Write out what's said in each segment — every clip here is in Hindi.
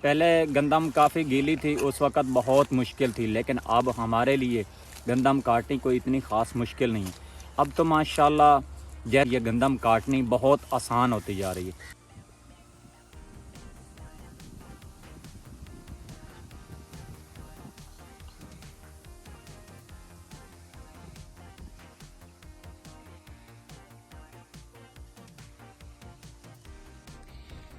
पहले गंदम काफ़ी गीली थी, उस वक़्त बहुत मुश्किल थी, लेकिन अब हमारे लिए गंदम काटनी कोई इतनी ख़ास मुश्किल नहीं है। अब तो माशाल्लाह ये गंदम काटनी बहुत आसान होती जा रही है।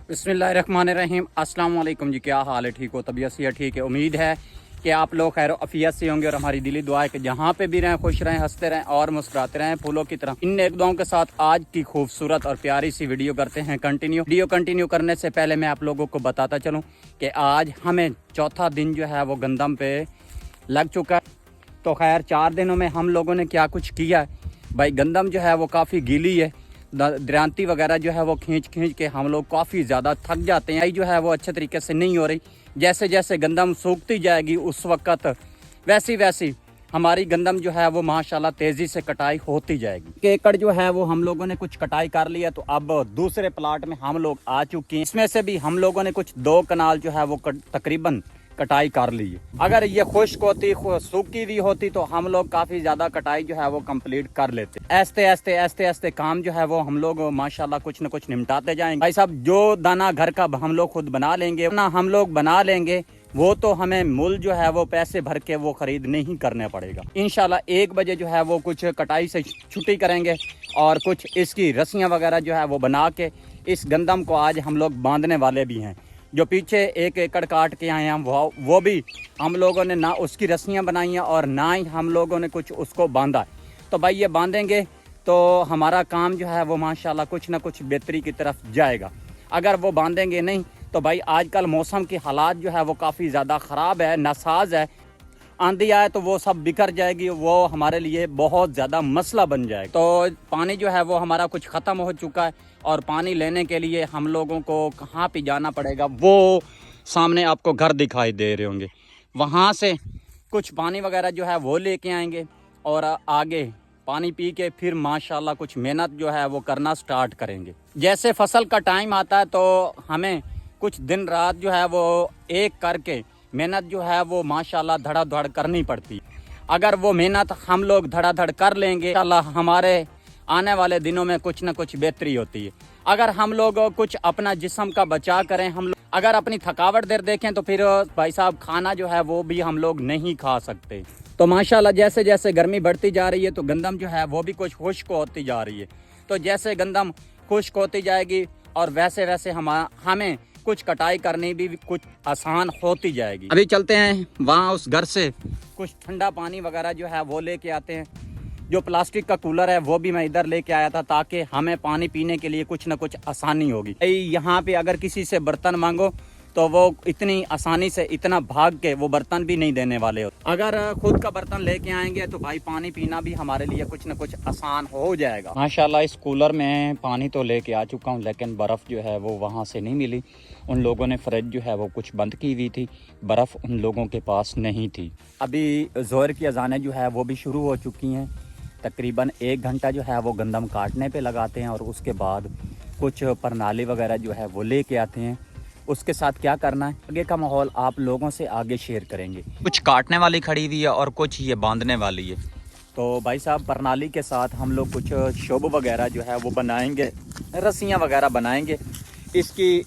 बिस्मिल्लाहिर्रहमानिर्रहीम। अस्सलाम वालेकुम जी, क्या हाल है? ठीक हो? तबीयत से ठीक है? उम्मीद है कि आप लोग खैर अफियत से होंगे और हमारी दिली दुआ है कि जहाँ पे भी रहें खुश रहें, हंसते रहें और मुस्कुराते रहें फूलों की तरह। इन नेक दुआओं के साथ आज की खूबसूरत और प्यारी सी वीडियो करते हैं कंटिन्यू। वीडियो कंटिन्यू करने से पहले मैं आप लोगों को बताता चलूँ कि आज हमें चौथा दिन जो है वो गंदम पे लग चुका है। तो खैर 4 दिनों में हम लोगों ने क्या कुछ किया है भाई। गंदम जो है वो काफ़ी गीली है, द्रांति वगैरह जो है वो खींच के हम लोग काफ़ी ज़्यादा थक जाते हैं। जो है वो अच्छे तरीके से नहीं हो रही। जैसे जैसे गंदम सूखती जाएगी उस वक़्त वैसी हमारी गंदम जो है वो माशाल्लाह तेज़ी से कटाई होती जाएगी। एकड़ जो है वो हम लोगों ने कुछ कटाई कर लिया, तो अब दूसरे प्लाट में हम लोग आ चुके हैं। इसमें से भी हम लोगों ने कुछ 2 कनाल जो है वो तकरीबन कटाई कर ली है। अगर ये खुश्क होती, सूखी हुई होती तो हम लोग काफ़ी ज़्यादा कटाई जो है वो कंप्लीट कर लेते। ऐसे काम जो है वो हम लोग माशाल्लाह कुछ न कुछ निपटाते जाएंगे। भाई साहब, जो दाना घर का हम लोग खुद बना लेंगे ना, हम लोग बना लेंगे, वो तो हमें मूल जो है वो पैसे भर के वो खरीद नहीं करना पड़ेगा। इंशाल्लाह 1 बजे जो है वो कुछ कटाई से छुट्टी करेंगे और कुछ इसकी रस्सियाँ वगैरह जो है वो बना के इस गंदम को आज हम लोग बांधने वाले भी हैं। जो पीछे 1 एकड़ काट के आए हैं वो भी हम लोगों ने ना उसकी रस्सियाँ बनाई हैं और ना ही हम लोगों ने कुछ उसको बांधा है। तो भाई ये बांधेंगे तो हमारा काम जो है वो माशाल्लाह कुछ ना कुछ बेहतरी की तरफ जाएगा। अगर वो बांधेंगे नहीं तो भाई आजकल मौसम की हालात जो है वो काफ़ी ज़्यादा ख़राब है, नासाज है। आंधी आए तो वो सब बिखर जाएगी, वो हमारे लिए बहुत ज़्यादा मसला बन जाएगा। तो पानी जो है वो हमारा कुछ ख़त्म हो चुका है और पानी लेने के लिए हम लोगों को कहाँ पे जाना पड़ेगा, वो सामने आपको घर दिखाई दे रहे होंगे। वहाँ से कुछ पानी वगैरह जो है वो लेके आएंगे और आगे पानी पी के फिर माशाल्लाह कुछ मेहनत जो है वो करना स्टार्ट करेंगे। जैसे फसल का टाइम आता है तो हमें कुछ दिन रात जो है वो एक करके मेहनत जो है वो माशाल्लाह धड़ाधड़ करनी पड़ती। अगर वो मेहनत हम लोग धड़ाधड़ कर लेंगे इंशाल्लाह हमारे आने वाले दिनों में कुछ ना कुछ बेहतरी होती है। अगर हम लोग कुछ अपना जिस्म का बचाव करें, हम लोग अगर अपनी थकावट देखें तो फिर भाई साहब खाना जो है वो भी हम लोग नहीं खा सकते। तो माशाल्लाह जैसे जैसे गर्मी बढ़ती जा रही है तो गंदम जो है वो भी कुछ खुश्क होती जा रही है। तो जैसे गंदम खुश्क होती जाएगी और वैसे वैसे हमें कुछ कटाई करनी भी कुछ आसान होती जाएगी। अभी चलते हैं वहाँ उस घर से कुछ ठंडा पानी वगैरह जो है वो लेके आते हैं। जो प्लास्टिक का कूलर है वो भी मैं इधर लेके आया था ताकि हमें पानी पीने के लिए कुछ ना कुछ आसानी होगी। यहाँ पे अगर किसी से बर्तन मांगो तो वो इतनी आसानी से इतना भाग के वो बर्तन भी नहीं देने वाले हो। अगर खुद का बर्तन लेके आएंगे तो भाई पानी पीना भी हमारे लिए कुछ ना कुछ आसान हो जाएगा। माशाल्लाह इस कूलर में पानी तो लेके आ चुका हूँ, लेकिन बर्फ़ जो है वो वहाँ से नहीं मिली। उन लोगों ने फ्रिज जो है वो कुछ बंद की हुई थी, बर्फ़ उन लोगों के पास नहीं थी। अभी ज़ोहर की अज़ानें जो है वो भी शुरू हो चुकी हैं। तकरीबन 1 घंटा जो है वो गंदम काटने पे लगाते हैं और उसके बाद कुछ प्रणाली वगैरह जो है वो लेके आते हैं। उसके साथ क्या करना है आगे का माहौल आप लोगों से आगे शेयर करेंगे। कुछ काटने वाली खड़ी हुई है और कुछ ये बांधने वाली है। तो भाई साहब प्रणाली के साथ हम लोग कुछ शोब वगैरह जो है वो बनाएंगे, रस्सियाँ वगैरह बनाएंगे। इसकी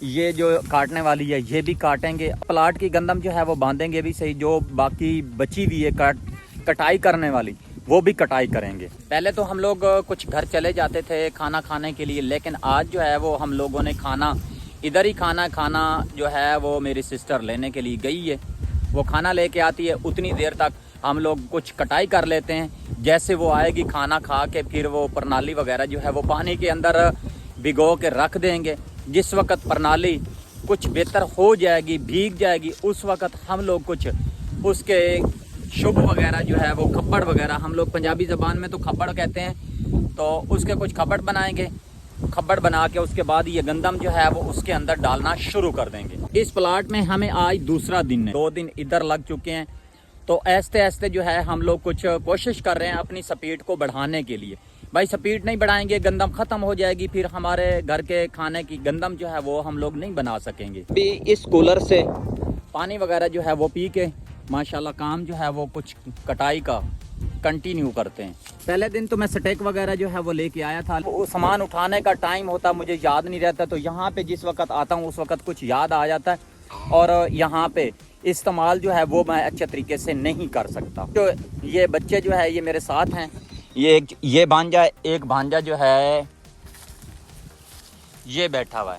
ये जो काटने वाली है ये भी काटेंगे। प्लाट की गंदम जो है वो बांधेंगे भी सही, जो बाकी बची हुई है कटाई करने वाली वो भी कटाई करेंगे। पहले तो हम लोग कुछ घर चले जाते थे खाना खाने के लिए, लेकिन आज जो है वो हम लोगों ने खाना इधर ही खाना जो है वो मेरी सिस्टर लेने के लिए गई है। वो खाना लेके आती है, उतनी देर तक हम लोग कुछ कटाई कर लेते हैं। जैसे वो आएगी खाना खा के फिर वो प्रणाली वगैरह जो है वो पानी के अंदर भिगो के रख देंगे। जिस वक़्त प्रणाली कुछ बेहतर हो जाएगी, भीग जाएगी, उस वक़्त हम लोग कुछ उसके शुभ वगैरह जो है वो खप्पड़ वगैरह, हम लोग पंजाबी ज़बान में तो खप्पड़ कहते हैं, तो उसके कुछ खप्पड़ बनाएंगे। खप्पड़ बना के उसके बाद ये गंदम जो है वो उसके अंदर डालना शुरू कर देंगे। इस प्लाट में हमें आज दूसरा दिन है, 2 दिन इधर लग चुके हैं। तो ऐसे ऐसे जो है हम लोग कुछ कोशिश कर रहे हैं अपनी स्पीड को बढ़ाने के लिए। भाई स्पीड नहीं बढ़ाएंगे, गंदम ख़त्म हो जाएगी, फिर हमारे घर के खाने की गंदम जो है वो हम लोग नहीं बना सकेंगे। अभी इस कूलर से पानी वगैरह जो है वो पी के माशाल्लाह काम जो है वो कुछ कटाई का कंटिन्यू करते हैं। पहले दिन तो मैं स्टेक वगैरह जो है वो लेके आया था, वो सामान उठाने का टाइम होता मुझे याद नहीं रहता, तो यहाँ पे जिस वक्त आता हूँ उस वक्त कुछ याद आ जाता है और यहाँ पे इस्तेमाल जो है वो मैं अच्छे तरीके से नहीं कर सकता। तो ये बच्चे जो है ये मेरे साथ हैं, ये भांजा, एक भांजा जो है ये बैठा हुआ है,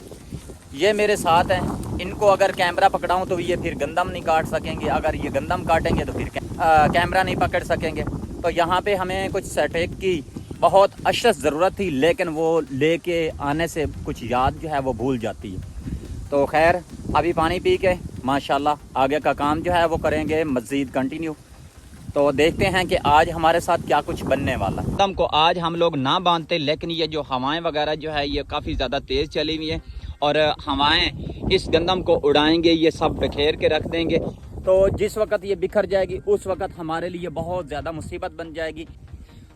ये मेरे साथ हैं। इनको अगर कैमरा पकड़ाऊँ तो ये फिर गंदम नहीं काट सकेंगे, अगर ये गंदम काटेंगे तो फिर कैमरा नहीं पकड़ सकेंगे। तो यहाँ पे हमें कुछ स्टेक की बहुत अशद ज़रूरत थी, लेकिन वो लेके आने से कुछ याद जो है वो भूल जाती है। तो खैर अभी पानी पी के माशाल्लाह आगे का काम जो है वो करेंगे मज़ीद कंटिन्यू। तो देखते हैं कि आज हमारे साथ क्या कुछ बनने वाला है। गंदम को आज हम लोग ना बांधते, लेकिन ये जो हवाएं वगैरह जो है ये काफ़ी ज़्यादा तेज़ चली हुई है और हवाएं इस गंदम को उड़ाएंगे, ये सब बिखेर के रख देंगे। तो जिस वक्त ये बिखर जाएगी उस वक्त हमारे लिए बहुत ज़्यादा मुसीबत बन जाएगी।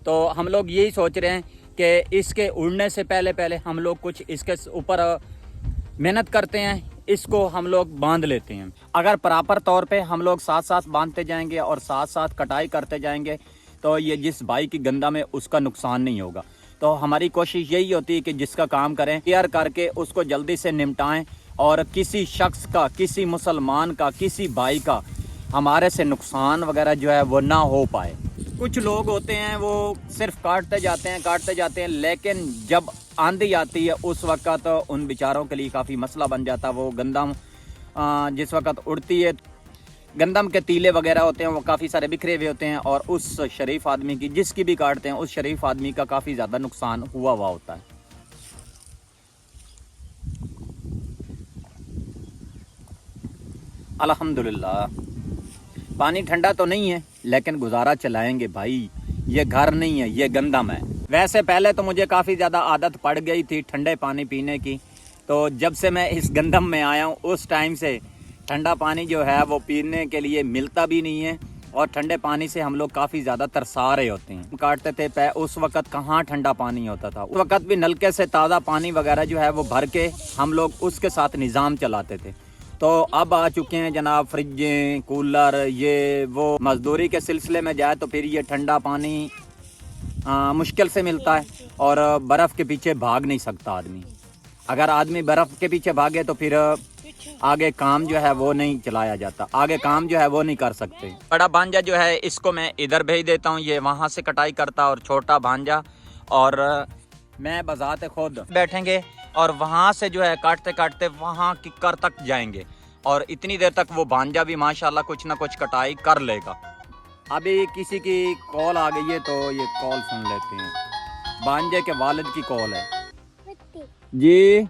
तो हम लोग यही सोच रहे हैं कि इसके उड़ने से पहले हम लोग कुछ इसके ऊपर मेहनत करते हैं, इसको हम लोग बांध लेते हैं। अगर प्रॉपर तौर पे हम लोग साथ साथ बांधते जाएंगे और साथ साथ कटाई करते जाएंगे तो ये जिस भाई की गंदम है उसका नुकसान नहीं होगा। तो हमारी कोशिश यही होती है कि जिसका काम करें केयर करके उसको जल्दी से निपटाएं और किसी शख्स का, किसी मुसलमान का, किसी भाई का हमारे से नुकसान वगैरह जो है वो ना हो पाए। कुछ लोग होते हैं वो सिर्फ काटते जाते हैं, लेकिन जब आंधी आती है उस वक्त उन बेचारों के लिए काफ़ी मसला बन जाता है। वो गंदम जिस वक्त उड़ती है, गंदम के तीले वगैरह होते हैं वो काफ़ी सारे बिखरे हुए होते हैं और उस शरीफ आदमी की, जिसकी भी काटते हैं, उस शरीफ आदमी का काफ़ी ज़्यादा नुकसान हुआ होता है। अल्हम्दुलिल्लाह पानी ठंडा तो नहीं है लेकिन गुजारा चलाएंगे भाई, ये घर नहीं है, ये गंदम है। वैसे पहले तो मुझे काफ़ी ज़्यादा आदत पड़ गई थी ठंडे पानी पीने की, तो जब से मैं इस गंदम में आया हूँ उस टाइम से ठंडा पानी जो है वो पीने के लिए मिलता भी नहीं है और ठंडे पानी से हम लोग काफ़ी ज़्यादा तरसा रहे होते हैं। काटते थे उस वक़्त कहाँ ठंडा पानी होता था, उस वक़्त भी नलके से ताज़ा पानी वगैरह जो है वो भर के हम लोग उसके साथ निज़ाम चलाते थे। तो अब आ चुके हैं जनाब फ्रिजें, कूलर, ये वो। मज़दूरी के सिलसिले में जाए तो फिर ये ठंडा पानी मुश्किल से मिलता है और बर्फ़ के पीछे भाग नहीं सकता आदमी। अगर आदमी बर्फ़ के पीछे भागे तो फिर आगे काम जो है वो नहीं चलाया जाता, आगे काम जो है वो नहीं कर सकते। बड़ा भांजा जो है इसको मैं इधर भेज देता हूँ, ये वहाँ से कटाई करता और छोटा भांजा और मैं बजाते खुद बैठेंगे और वहाँ से जो है काटते काटते वहाँ किक्कर तक जाएंगे और इतनी देर तक वो भांजा भी माशाल्लाह कुछ ना कुछ कटाई कर लेगा। अभी किसी की कॉल आ गई है तो ये कॉल सुन लेते हैं। भांजे के वालिद की कॉल है जी।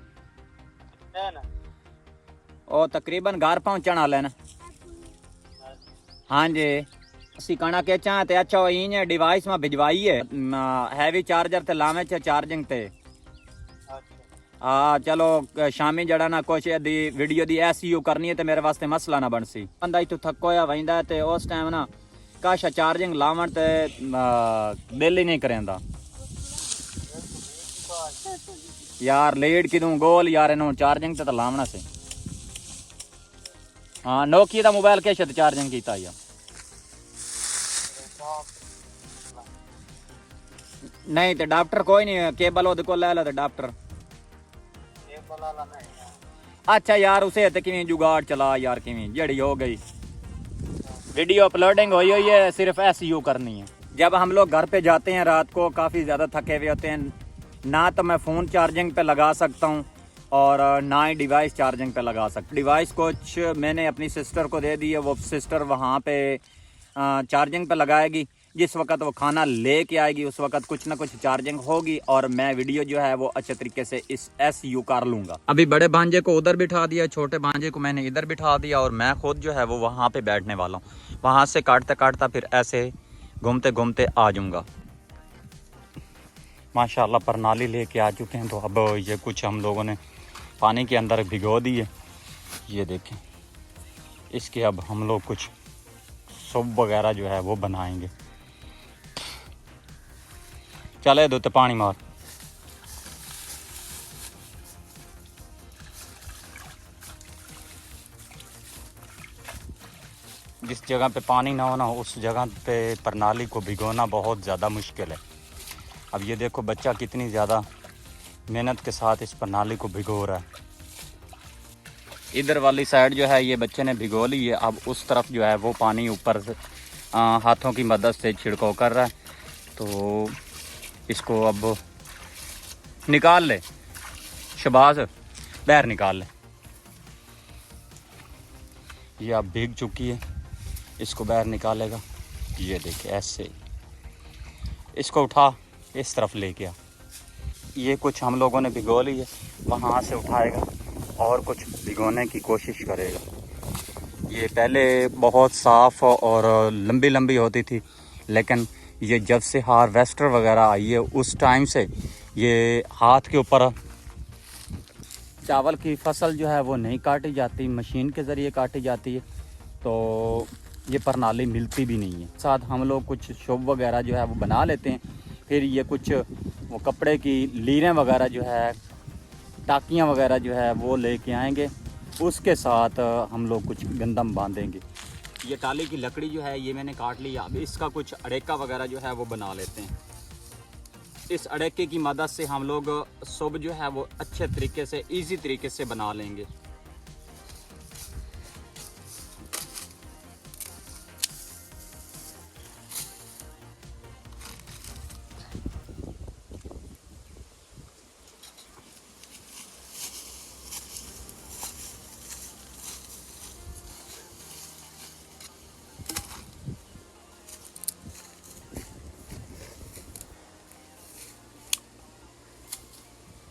और तकरीबन घर पहुँचने वाले ना। हाँ जी असी कणा के चाहते अच्छा इन डिवाइस में भिजवाई है भी चार्जर ते लावे चार्जिंग ते। हाँ चलो शामी जड़ा ना कुछ दी वीडियो दी SU करनी है तो मेरे वास्ते मसला ना बन सी। बंदा इतों थको होया वहिंदा ते उस टाइम ना काश चार्जिंग लावन ते दिल ही नहीं करेंदा यार। लीड किदूं गोल यार इन्हों चार्जिंग ते लावना से। हाँ नोकिया दा मोबाइल किश ते चार्जिंग कीता या नहीं तो डॉक्टर कोई नहीं, केबल ओदे कोल ले लो तो डॉक्टर। अच्छा यार उसे ते किवें जुगाड़ चला यार, किवें जड़ी हो गई वीडियो अपलोडिंग हुई है, सिर्फ SU करनी है। जब हम लोग घर पे जाते हैं रात को काफ़ी ज़्यादा थके हुए होते हैं, ना तो मैं फ़ोन चार्जिंग पे लगा सकता हूँ और ना ही डिवाइस चार्जिंग पे लगा सकता। डिवाइस कुछ मैंने अपनी सिस्टर को दे दी है, वो सिस्टर वहाँ पे चार्जिंग पे लगाएगी। जिस वक्त वो खाना लेके आएगी उस वक्त कुछ ना कुछ चार्जिंग होगी और मैं वीडियो जो है वो अच्छे तरीके से इस SU कर लूँगा। अभी बड़े भांजे को उधर बिठा दिया, छोटे भांजे को मैंने इधर बिठा दिया और मैं खुद जो है वो वहाँ पे बैठने वाला हूँ। वहाँ से काटते काटता फिर ऐसे घूमते घूमते आ जाऊँगा। माशाल्लाह प्रणाली लेके आ चुके हैं। तो अब ये कुछ हम लोगों ने पानी के अंदर भिगो दिए, ये देखें। इसके अब हम लोग कुछ सूप वगैरह जो है वो बनाएंगे। चले दो तो पानी मार। जिस जगह पे पानी ना होना उस जगह पे प्रणाली को भिगोना बहुत ज़्यादा मुश्किल है। अब ये देखो बच्चा कितनी ज़्यादा मेहनत के साथ इस प्रणाली को भिगो रहा है। इधर वाली साइड जो है ये बच्चे ने भिगो ली है। अब उस तरफ जो है वो पानी ऊपर से हाथों की मदद से छिड़काव कर रहा है। तो इसको अब निकाल ले शबाज, बाहर निकाल ले। ये अब भीग चुकी है, इसको बाहर निकालेगा। ये देखिए ऐसे इसको उठा इस तरफ लेके आ। ये कुछ हम लोगों ने भिगो ली है, वहाँ से उठाएगा और कुछ भिगोने की कोशिश करेगा। ये पहले बहुत साफ़ और लंबी लंबी होती थी, लेकिन ये जब से हार्वेस्टर वगैरह आई है उस टाइम से ये हाथ के ऊपर चावल की फसल जो है वो नहीं काटी जाती, मशीन के ज़रिए काटी जाती है। तो ये प्रणाली मिलती भी नहीं है। साथ हम लोग कुछ शोप वगैरह जो है वो बना लेते हैं। फिर ये कुछ वो कपड़े की लीरें वगैरह जो है, टाकियाँ वगैरह जो है वो लेके आएंगे। उसके साथ हम लोग कुछ गंदम बांधेंगे। ये टाली की लकड़ी जो है ये मैंने काट लिया। अब इसका कुछ अड़ेका वगैरह जो है वो बना लेते हैं। इस अड़ेके की मदद से हम लोग सुब जो है वो अच्छे तरीके से, इजी तरीके से बना लेंगे।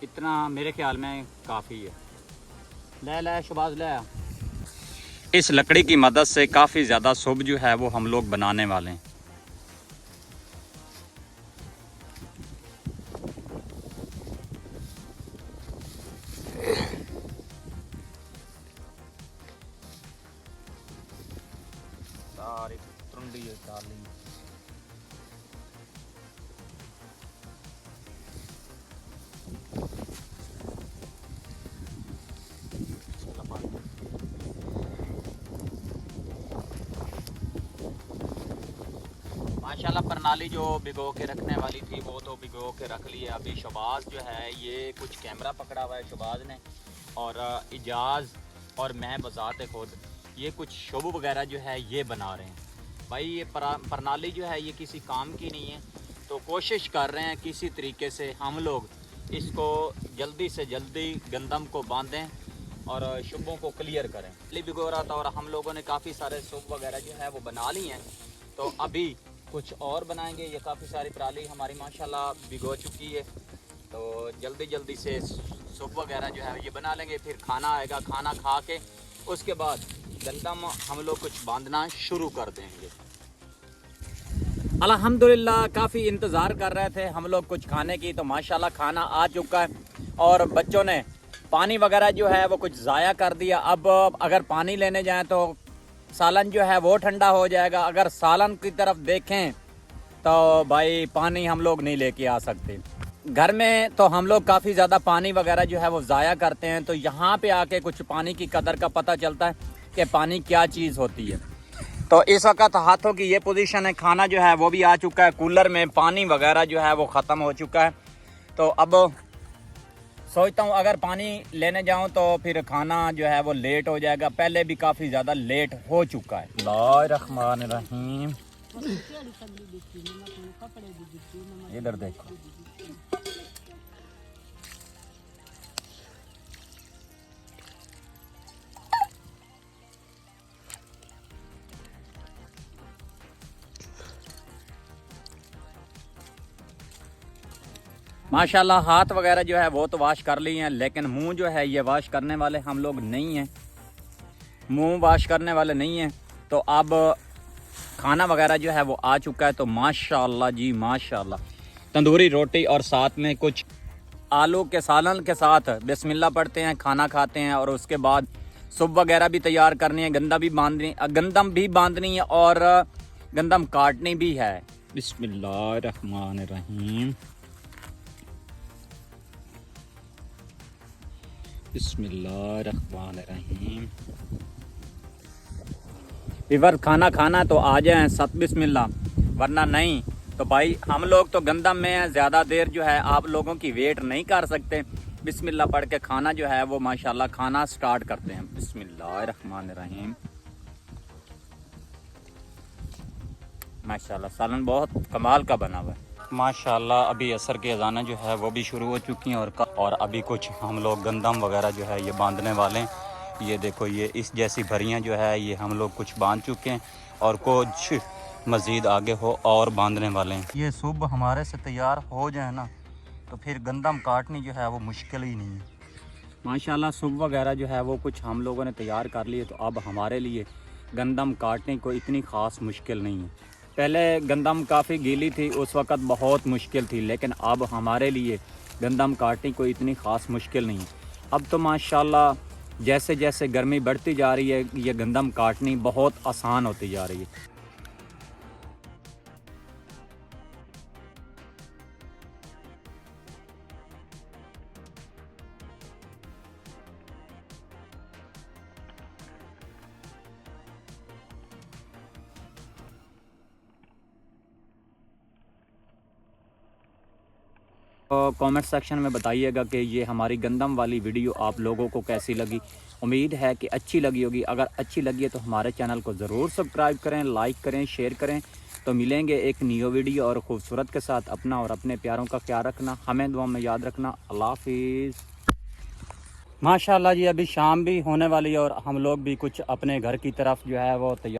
इतना मेरे ख्याल में काफ़ी है। ले ले शबाज ले। इस लकड़ी की मदद से काफ़ी ज़्यादा सुब जो है वो हम लोग बनाने वाले हैं। सारी टुंडी डाल ली। माशाल्लाह प्रणाली जो भिगो के रखने वाली थी वो तो भिगो के रख ली है। अभी शबाज जो है ये कुछ कैमरा पकड़ा हुआ है शबाज ने, और इजाज़ और मैं बजाते खुद ये कुछ शोब वगैरह जो है ये बना रहे हैं। भाई ये प्रणाली जो है ये किसी काम की नहीं है, तो कोशिश कर रहे हैं किसी तरीके से हम लोग इसको जल्दी से जल्दी गंदम को बांधें और शुबों को क्लियर करें। भिगो रहा था और हम लोगों ने काफ़ी सारे शुब वगैरह जो है वो बना ली हैं। तो अभी कुछ और बनाएंगे। ये काफ़ी सारी पराली हमारी माशाल्लाह भिगो चुकी है, तो जल्दी जल्दी से सूप वगैरह जो है ये बना लेंगे। फिर खाना आएगा, खाना खा के उसके बाद गंदम हम लोग कुछ बांधना शुरू कर देंगे। अल्हम्दुलिल्लाह काफ़ी इंतज़ार कर रहे थे हम लोग कुछ खाने की, तो माशाल्लाह खाना आ चुका है और बच्चों ने पानी वगैरह जो है वो कुछ ज़ाया कर दिया। अब अगर पानी लेने जाएं तो सालन जो है वो ठंडा हो जाएगा। अगर सालन की तरफ देखें तो भाई पानी हम लोग नहीं लेके आ सकते। घर में तो हम लोग काफ़ी ज़्यादा पानी वगैरह जो है वो ज़ाया करते हैं, तो यहाँ पे आके कुछ पानी की कदर का पता चलता है कि पानी क्या चीज़ होती है। तो इस वक्त हाथों की ये पोजीशन है। खाना जो है वो भी आ चुका है, कूलर में पानी वगैरह जो है वो ख़त्म हो चुका है। तो अब सोचता हूँ अगर पानी लेने जाऊँ तो फिर खाना जो है वो लेट हो जाएगा। पहले भी काफ़ी ज़्यादा लेट हो चुका है। बिस्मिल्लाहिर्रहमानिर्रहीम। इधर देखो, माशाल्लाह हाथ वगैरह जो है वो तो वाश कर लिए हैं, लेकिन मुंह जो है ये वाश करने वाले हम लोग नहीं हैं। मुंह वाश करने वाले नहीं हैं। तो अब खाना वगैरह जो है वो आ चुका है। तो माशाल्लाह जी माशाल्लाह तंदूरी रोटी और साथ में कुछ आलू के सालन के साथ बिस्मिल्लाह पढ़ते हैं, खाना खाते हैं और उसके बाद सूप वगैरह भी तैयार करनी है, गंदम भी बांधनी है और गंदम काटनी भी है। बिस्मिल्लाहिर्रहमानिर्रहीम। बिस्मिल्लाहिर्रहमानिर्रहीम। इवर खाना खाना तो आ जाए सत बिस्मिल्लाह, वरना नहीं तो भाई हम लोग तो गंदम में हैं, ज़्यादा देर जो है आप लोगों की वेट नहीं कर सकते। बिस्मिल्लाह पढ़ के खाना जो है वो माशाल्लाह खाना स्टार्ट करते हैं। बिस्मिल्लाहिर्रहमानिर्रहीम। माशाल्लाह सालन बहुत कमाल का बना हुआ है माशाल्लाह। अभी असर की अज़ानें जो है वो भी शुरू हो चुकी हैं और अभी कुछ हम लोग गंदम वगैरह जो है ये बांधने वाले हैं। ये देखो ये इस जैसी भरियाँ जो है ये हम लोग कुछ बांध चुके हैं और कुछ मज़ीद आगे हो और बांधने वाले हैं। ये सुबह हमारे से तैयार हो जाए ना तो फिर गंदम काटनी जो है वो मुश्किल ही नहीं है माशाल्लाह। सुबह वगैरह जो है वो कुछ हम लोगों ने तैयार कर लिए, तो अब हमारे लिए गंदम काटने को इतनी ख़ास मुश्किल नहीं है। पहले गंदम काफ़ी गीली थी, उस वक़्त बहुत मुश्किल थी, लेकिन अब हमारे लिए गंदम काटने को इतनी ख़ास मुश्किल नहीं है। अब तो माशाल्लाह जैसे जैसे गर्मी बढ़ती जा रही है ये गंदम काटनी बहुत आसान होती जा रही है। कमेंट सेक्शन में बताइएगा कि ये हमारी गंदम वाली वीडियो आप लोगों को कैसी लगी। उम्मीद है कि अच्छी लगी होगी। अगर अच्छी लगी है तो हमारे चैनल को ज़रूर सब्सक्राइब करें, लाइक करें, शेयर करें। तो मिलेंगे एक न्यू वीडियो और ख़ूबसूरत के साथ। अपना और अपने प्यारों का ख्याल रखना, हमें दुआ में याद रखना। अल्लाह हाफिज़। माशाल्लाह जी अभी शाम भी होने वाली है और हम लोग भी कुछ अपने घर की तरफ जो है वो तैयार